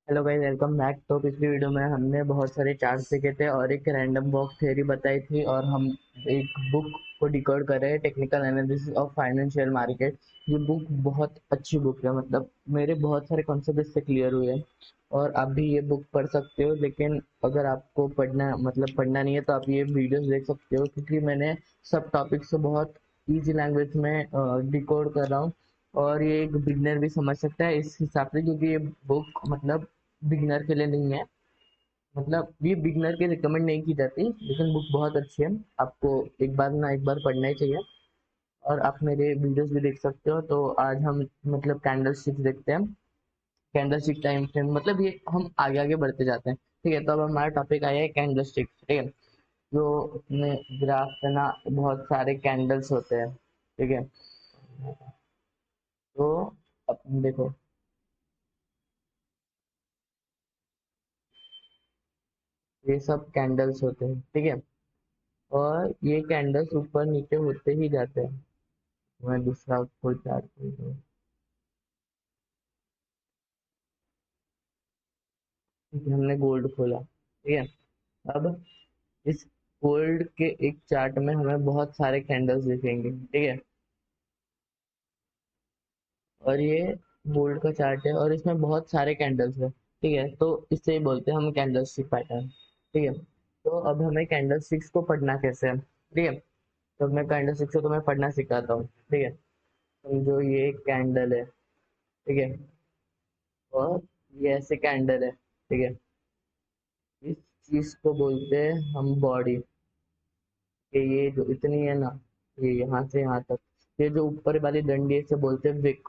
Hello guys, welcome back. तो पिछली video में हमने बहुत सारे चार्ट्स देखे थे और एक रैंडम वॉक थ्योरी बताई थी, और हम एक बुक को डिकोड कर रहे हैं, technical analysis of financial market. ये बुक बहुत अच्छी बुक है, मतलब मेरे बहुत सारे कॉन्सेप्ट इससे क्लियर हुए हैं। और आप भी ये बुक पढ़ सकते हो, लेकिन अगर आपको पढ़ना नहीं है तो आप ये वीडियोस देख सकते हो, क्योंकि मैंने सब टॉपिक्स को बहुत ईजी लैंग्वेज में डिकोड कर रहा हूँ। और ये एक बिगनर भी समझ सकता है इस हिसाब से, क्योंकि ये बुक मतलब बिगिनर के लिए नहीं है। मतलब ये बिगिनर के रिकमेंड नहीं की जाती, लेकिन बुक बहुत अच्छी है। आपको एक बार ना एक बार पढ़ना ही चाहिए। और आप मेरे वीडियोस भी देख सकते हो। तो आज हम मतलब कैंडल स्टिक्स देखते हैं। कैंडल स्टिक टाइम फ्रेम, मतलब ये हम आगे आगे बढ़ते जाते हैं। ठीक है, तो अब हमारा टॉपिक आया है कैंडल स्टिक्स। ठीक है, जो अपने ग्राफ पे ना बहुत सारे कैंडल्स होते हैं। ठीक है, तो अब देखो, ये सब कैंडल्स होते हैं। ठीक है, और ये कैंडल्स ऊपर नीचे होते ही जाते हैं। मैं दूसरा फुल चार्ट खोल दूँ। ठीक है, हमने गोल्ड खोला। ठीक है, अब इस गोल्ड के एक चार्ट में हमें बहुत सारे कैंडल्स दिखेंगे। ठीक है, और ये गोल्ड का चार्ट है और इसमें बहुत सारे कैंडल्स है। ठीक है, तो इससे ही बोलते हैं हम कैंडल स्टिक पैटर्न। ठीक है, तो अब हमें कैंडल स्टिक्स को पढ़ना कैसे है। ठीक है, तो मैं कैंडल स्टिक्स को तुम्हें पढ़ना सिखाता हूँ। ठीक है, समझो ये एक कैंडल है। ठीक है, और ये ऐसे कैंडल है। ठीक है, इस चीज को बोलते हैं हम बॉडी। कि ये जो इतनी है ना, ये यहाँ से यहाँ तक, ये जो ऊपर वाली डंडी है, इसे बोलते हैं विक।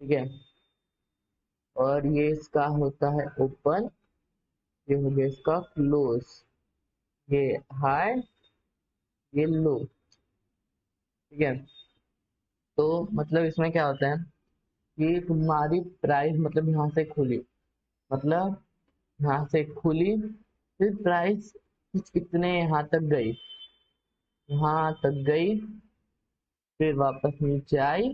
ठीक है, और ये इसका होता है ओपन, ये हो गया इसका क्लोज, ये हाई, ये लो। ठीक है, तो मतलब इसमें क्या होता है कि तुम्हारी प्राइस मतलब यहाँ से खुली, मतलब यहाँ से खुली, फिर प्राइस कुछ इतने यहाँ तक गई, यहाँ तक गई, फिर वापस नीचे आई,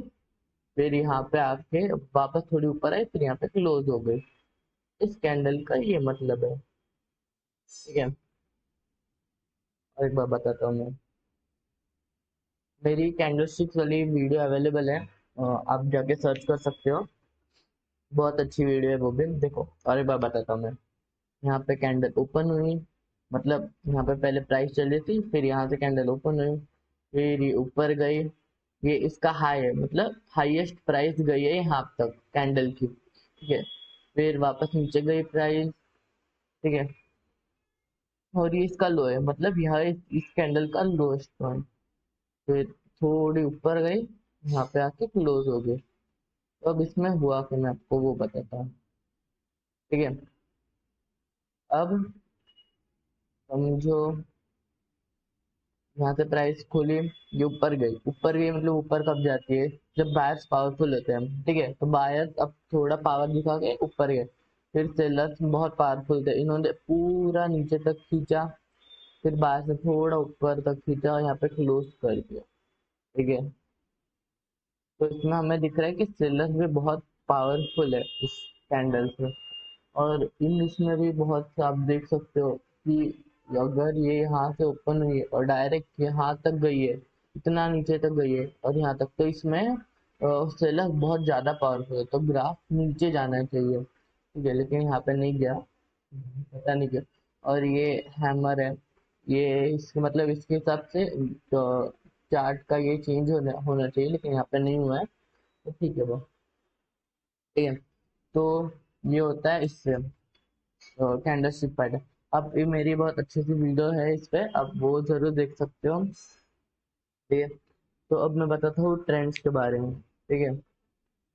फिर यहाँ पे आके वापस थोड़ी ऊपर आई, फिर यहाँ पे क्लोज हो गई। इस कैंडल का ये मतलब है। ठीक है, और एक बार बताता हूँ मैं। मेरी कैंडल स्टिक्स वाली वीडियो अवेलेबल है, आप जाके सर्च कर सकते हो। बहुत अच्छी वीडियो है वो भी, देखो। और एक बार बताता हूँ मैं। यहाँ पे कैंडल ओपन हुई, मतलब यहाँ पे पहले प्राइस चली थी, फिर यहाँ से कैंडल ओपन हुई, फिर ये ऊपर गई, ये इसका हाई है, मतलब हाईएस्ट प्राइस गई है यहाँ तक कैंडल की। ठीक है, फिर वापस नीचे गई प्राइस। ठीक है, और ये इसका लो है, मतलब यह इस कैंडल का लोएस्ट पॉइंट। फिर थोड़ी ऊपर गई, यहाँ पे आके क्लोज हो गई। तो अब इसमें हुआ कि मैं आपको वो बताता हूँ। ठीक है, अब समझो यहाँ से प्राइस खुली, ये ऊपर गई मतलब ऊपर कब जाती है, जब बायर्स पावरफुल होते हैं। ठीक है, तो बायर्स अब थोड़ा पावर दिखा के ऊपर गए, फिर सेलर्स बहुत पावरफुल थे, इन्होंने पूरा नीचे तक खींचा, फिर बाहर से थोड़ा ऊपर तक खींचा और यहाँ पे क्लोज कर दिया। ठीक है, तो इसमें हमें दिख रहा है कि सेलर्स भी बहुत पावरफुल है इस कैंडल से। और इन इसमें भी बहुत से आप देख सकते हो कि अगर ये यहाँ से ओपन हुई है और डायरेक्ट यहाँ तक गई है, इतना नीचे तक गई है और यहाँ तक, तो इसमें सेलर बहुत ज्यादा पावरफुल है, तो ग्राफ नीचे जाना चाहिए। ठीक है, लेकिन यहाँ पे नहीं गया, पता नहीं क्यों। और ये हैमर है, ये इसके मतलब इसके हिसाब से चार्ट का ये चेंज होना चाहिए, लेकिन यहाँ पे नहीं हुआ है, तो ठीक है वो। ठीक है, तो ये होता है इससे कैंडल स्टिक पैटर्न। अब ये मेरी बहुत अच्छी सी वीडियो है इस पे, आप वो जरूर देख सकते हो। ठीक है, तो अब मैं बताता हूँ ट्रेंड्स के बारे में। ठीक है,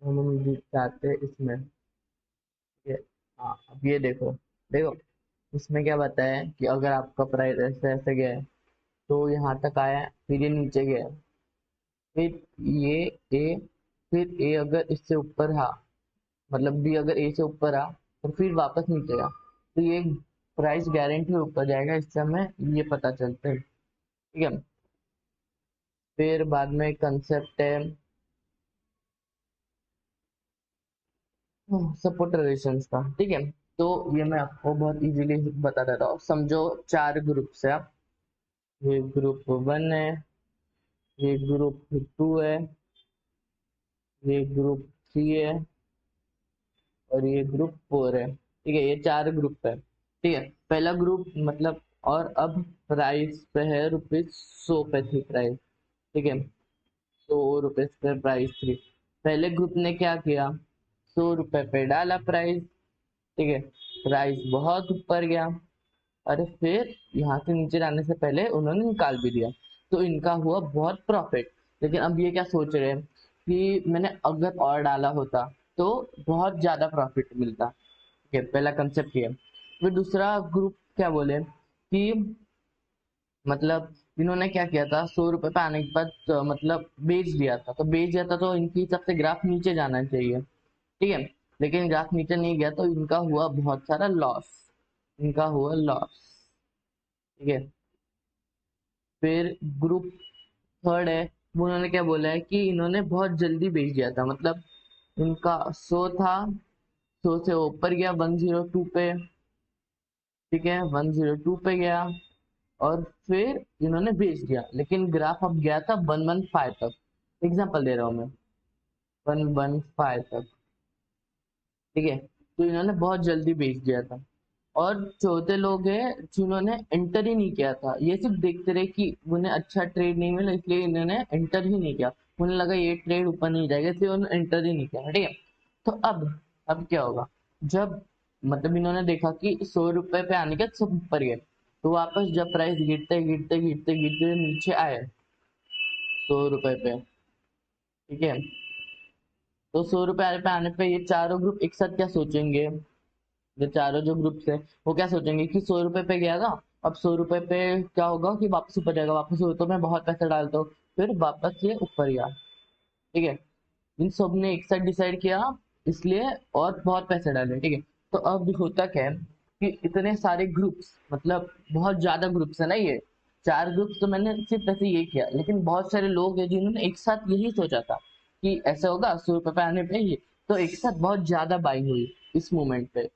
हम जाते हैं इसमें। ठीक है, हाँ अब ये देखो, देखो इसमें क्या बताया है कि अगर आपका प्राइस ऐसे ऐसे गया है, तो यहाँ तक आया है, फिर ये नीचे गया है, फिर ये ए, फिर ए अगर इससे ऊपर रहा, मतलब बी अगर ए से ऊपर रहा, और फिर वापस नीचे गया, तो ये प्राइस गारंटी ऊपर जाएगा, इससे हमें ये पता चलता है। ठीक है, फिर बाद में कंसेप्ट है सपोर्ट रेजिस्टेंस का, ठीक है। तो ये मैं आपको बहुत इजीली बता देता हूँ। समझो चार ग्रुप्स है आप, ये ग्रुप वन है, ये ग्रुप टू है, ये ग्रुप थ्री है, और ये ग्रुप फोर है, ठीक है। ये चार ग्रुप है, ठीक है। पहला ग्रुप मतलब, और अब प्राइस पे है ₹100 पे थी प्राइस, ठीक है। ₹100 पे प्राइस थी। पहले ग्रुप ने क्या किया, ₹100 पे डाला प्राइस, ठीक है। प्राइस बहुत ऊपर गया, अरे फिर यहाँ से नीचे जाने से पहले उन्होंने निकाल भी दिया, तो इनका हुआ बहुत प्रॉफिट। लेकिन अब ये क्या सोच रहे हैं कि मैंने अगर और डाला होता तो बहुत ज्यादा प्रॉफिट मिलता, ठीक है। पहला कंसेप्ट ये है। फिर दूसरा ग्रुप क्या बोले कि मतलब इन्होंने क्या किया था, ₹100 पे आने के बाद मतलब बेच दिया था, तो बेच दिया था तो इनकी हिसाब से ग्राफ नीचे जाना चाहिए, ठीक है। लेकिन ग्राफ नीचे नहीं गया तो इनका हुआ बहुत सारा लॉस, इनका हुआ लॉस, ठीक है। फिर ग्रुप थर्ड है, वो उन्होंने क्या बोला है कि इन्होंने बहुत जल्दी बेच दिया था, मतलब इनका 100 था, 100 से ऊपर गया 102 पे, ठीक है, 102 पे गया, और फिर इन्होंने बेच दिया, लेकिन ग्राफ अब गया था 115 तक। एग्जांपल दे रहा हूँ मैं, 115 तक, ठीक है। तो इन्होंने बहुत जल्दी बेच दिया था। और चौथे लोग हैं जिन्होंने एंटर ही नहीं किया था, ये सिर्फ देखते रहे कि उन्हें अच्छा ट्रेड नहीं मिला, इसलिए इन्होंने एंटर ही नहीं किया। उन्हें लगा ये ट्रेड ऊपर नहीं जाएगा, इसलिए उन्होंने एंटर ही नहीं किया, ठीक है। तो अब क्या होगा, जब मतलब इन्होंने देखा कि ₹100 पे आने के बाद सब ऊपर गए, तो वापस जब प्राइस गिरते गिरते गिरते गिरते नीचे आए ₹100 पे, ठीक है। तो ₹100 पे आने पे ये चारों ग्रुप एक साथ क्या सोचेंगे, जो चारों जो ग्रुप्स है वो क्या सोचेंगे कि ₹100 पे गया था, अब ₹100 पे क्या होगा कि वापस ऊपर जाएगा, वापस हो तो मैं बहुत पैसा डालता हूँ, फिर वापस ये ऊपर गया, ठीक है। इन सब ने एक साथ डिसाइड किया, इसलिए और बहुत पैसे डाले, ठीक है। तो अब होता क्या है कि इतने सारे ग्रुप्स, मतलब बहुत ज्यादा ग्रुप्स है ना ये, चार ग्रुप्स तो मैंने सिर्फ ऐसे ये किया, लेकिन बहुत सारे लोग हैं जिन्होंने एक साथ यही सोचा था कि ऐसा होगा ₹100 पे आने पे ये, तो एक साथ बहुत ज्यादा बाइंग हुई इस मोमेंट पे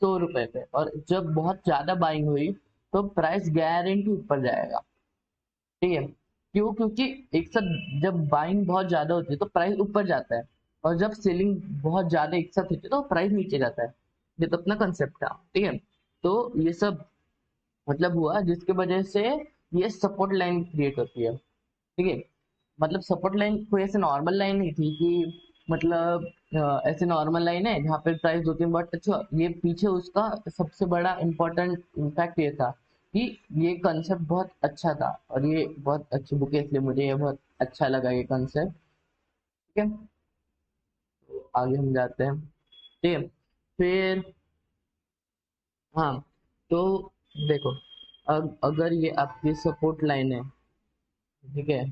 ₹100 पे, और जब बहुत ज्यादा बाइंग हुई तो प्राइस गारंटी ऊपर जाएगा, ठीक है। क्यों, क्योंकि एक साथ जब बाइंग बहुत ज्यादा होती है तो प्राइस ऊपर जाता है, और जब सेलिंग बहुत ज्यादा एक साथ होती है तो प्राइस नीचे जाता है। ये तो अपना कंसेप्ट था, ठीक है। तो ये सब मतलब हुआ जिसकी वजह से ये सपोर्ट लाइन क्रिएट होती है, ठीक है। मतलब सपोर्ट लाइन कोई ऐसे नॉर्मल लाइन नहीं थी कि मतलब ऐसे नॉर्मल लाइन है जहाँ पे प्राइस दो तीन बार टच हुआ, ये पीछे उसका सबसे बड़ा इम्पोर्टेंट इम्पैक्ट ये था कि ये कंसेप्ट बहुत अच्छा था, और ये बहुत अच्छी बुक है, इसलिए मुझे ये बहुत अच्छा लगा ये कंसेप्ट, ठीक है। तो आगे हम जाते हैं, ठीक है। फिर हाँ, तो देखो, अब अगर ये आपकी सपोर्ट लाइन है, ठीक है,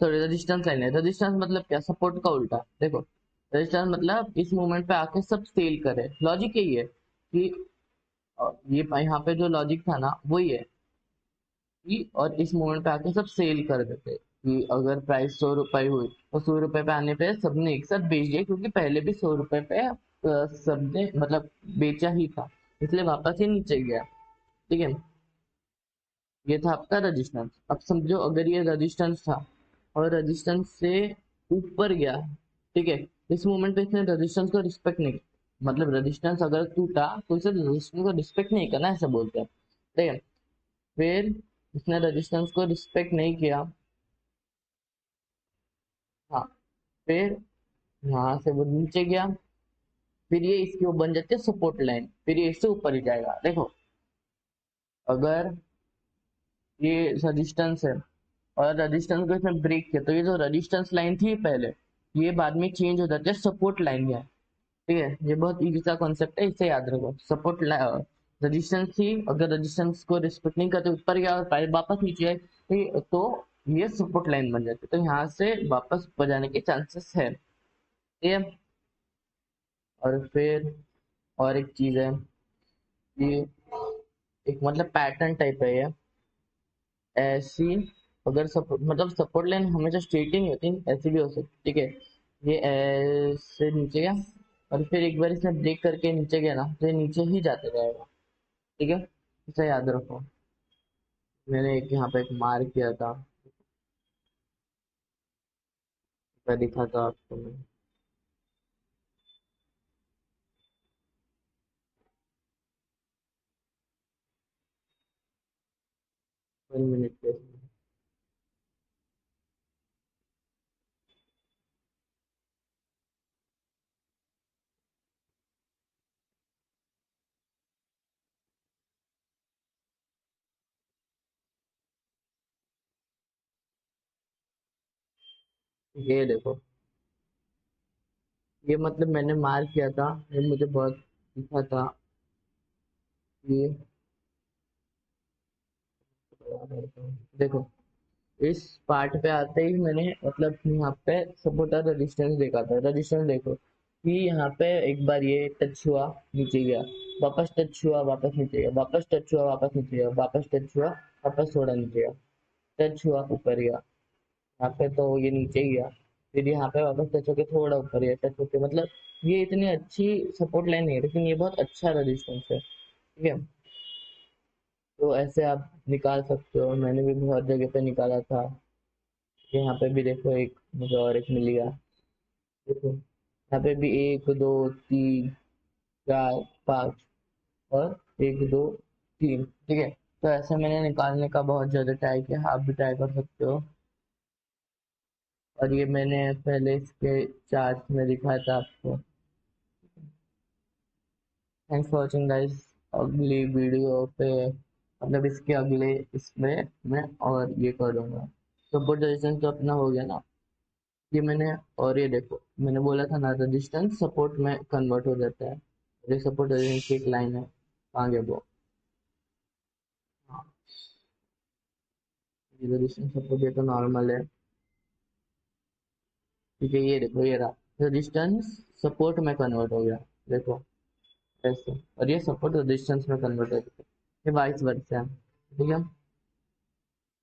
सॉरी रेजिस्टेंस लाइन है, रेजिस्टेंस मतलब क्या, सपोर्ट का उल्टा, देखो। रेजिस्टेंस मतलब इस मोमेंट पे आके सब सेल करे, लॉजिक यही है कि ये यहाँ पे जो लॉजिक था ना वही है कि, और इस मोमेंट पे आके सब सेल कर देते कि अगर प्राइस ₹100 हुई तो ₹100 पे आने पे सबने एक साथ बेच दिया, क्योंकि पहले भी ₹100 पे सबने मतलब बेचा ही था, इसलिए वापस ही नीचे गया, ठीक है। ये था आपका रेजिस्टेंस। अब समझो अगर ये रेजिस्टेंस था और रेजिस्टेंस से ऊपर गया, ठीक है, इस मोमेंट पे इसने रेजिस्टेंस को रिस्पेक्ट नहीं, मतलब रेजिस्टेंस अगर टूटा तो इसे रेजिस्टेंस को रिस्पेक्ट नहीं करना, ऐसा बोलते हैं, ठीक है। फिर इसने रेजिस्टेंस को रिस्पेक्ट नहीं किया, हाँ, फिर यहाँ से वो नीचे गया, फिर ये इसकी वो बन जाती है सपोर्ट लाइन, फिर ये इससे ऊपर ही जाएगा, देखो। अगर ये रेजिस्टेंस है और रेजिस्टेंस को इसने ब्रेक किया, तो ये जो रेजिस्टेंस लाइन थी पहले, ये बाद में चेंज हो जाती है सपोर्ट लाइन में, ठीक है। ये बहुत इजी सा कॉन्सेप्ट है, इसे याद रखो। सपोर्ट रेजिस्टेंस थी, अगर रेजिस्टेंस को रिस्पेक्ट नहीं करते ऊपर गया और पहले वापस नीचे आए, तो ये सपोर्ट लाइन बन जाती है, तो यहाँ से वापस ऊपर जाने के चांसेस है, ठीक है। और फिर और एक चीज है कि एक मतलब पैटर्न टाइप है ये, ऐसी अगर सपोर्ट मतलब सपोर्ट लाइन हमेशा स्ट्रेट ही नहीं होती, ऐसी भी हो सकती, ठीक है। ये ऐसे नीचे गया, और फिर एक बार इसने ब्रेक करके नीचे गया ना तो ये नीचे ही जाते जाएगा। ठीक है, इसे याद रखो। मैंने एक यहाँ पे एक मार किया था, मैं दिखा था आपको मैं। 1 मिनट पे ये देखो, ये मतलब मैंने मार किया था, ये मुझे बहुत दिखा था ये। देखो, इस पार्ट पे आते ही मैंने मतलब यहाँ पे सपोर्ट और रेजिस्टेंस देखा था। रेजिस्टेंस देखो कि यहाँ पे एक बार ये टच हुआ, नीचे गया, वापस टच हुआ, वापस नीचे गया, वापस टच हुआ, वापस नीचे गया, वापस टच हुआ, वापस थोड़ा नीचे गया, टच हुआ, ऊपर गया। यहाँ पे तो ये नीचे गया, फिर यहाँ पे वापस टच होके थोड़ा ऊपर गया, टच होके मतलब ये इतनी अच्छी सपोर्ट लाइन नहीं है, लेकिन ये बहुत अच्छा रेजिस्टेंस है। ठीक है, तो ऐसे आप निकाल सकते हो, मैंने भी बहुत जगह पे निकाला था। यहाँ पे भी देखो, एक मुझे और एक मिल गया। देखो यहाँ पे भी 1 2 3 4 5 और 1 2 3। ठीक है, तो ऐसे मैंने निकालने का बहुत ज़्यादा ट्राई किया, आप भी ट्राई कर सकते हो। और ये मैंने पहले इसके चार्ट में दिखाया था आपको। Thanks for watching guys. अगली वीडियो पे मतलब इसके अगले इसमें मैं और ये करूँगा। सपोर्ट रेजिस्टेंस तो अपना हो गया ना, ये मैंने। और ये देखो, मैंने बोला था ना रेजिस्टेंस सपोर्ट में कन्वर्ट हो जाता है। ये सपोर्ट रेजिस्टेंस की एक लाइन है, आगे वो। हाँ, ये रेजिस्टेंस सपोर्ट ये तो नॉर्मल है। ठीक है, ये देखो, ये रहा रेजिस्टेंस सपोर्ट में कन्वर्ट हो गया। देखो ऐसे, और ये सपोर्ट रेजिस्टेंस में कन्वर्ट हो गया, ये वाइस वर्सा है। ठीक है,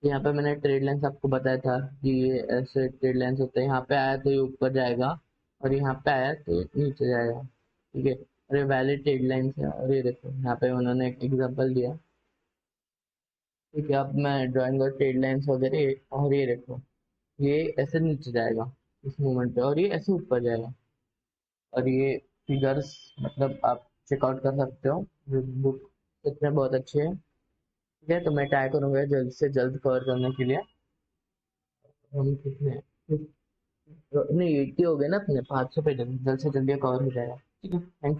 यहाँ पे मैंने ट्रेड लाइन्स आपको बताया था कि ये ऐसे ट्रेड लाइन्स होते हैं, यहाँ पे आया तो ये ऊपर जाएगा, और यहाँ पे आया तो ये नीचे जाएगा। ठीक है, और ये वैलिड ट्रेड लाइन्स है। और ये देखो, यहाँ पे उन्होंने एक एग्जांपल दिया। ठीक है, अब मैं ड्राइंग और ट्रेड लाइन्स वगैरह, और ये देखो, ये ऐसे नीचे जाएगा इस मोमेंट पे, और ये ऐसे ऊपर जाएगा। और ये फिगर्स मतलब आप चेकआउट कर सकते हो, बुक सच में बहुत अच्छी है। ठीक है, तो मैं ट्राई करूंगा जल्द से जल्द कवर करने के लिए। हम कितने, नहीं 80 हो गए ना अपने, 500 पे जल्द से जल्दी कवर हो जाएगा। ठीक है, थैंक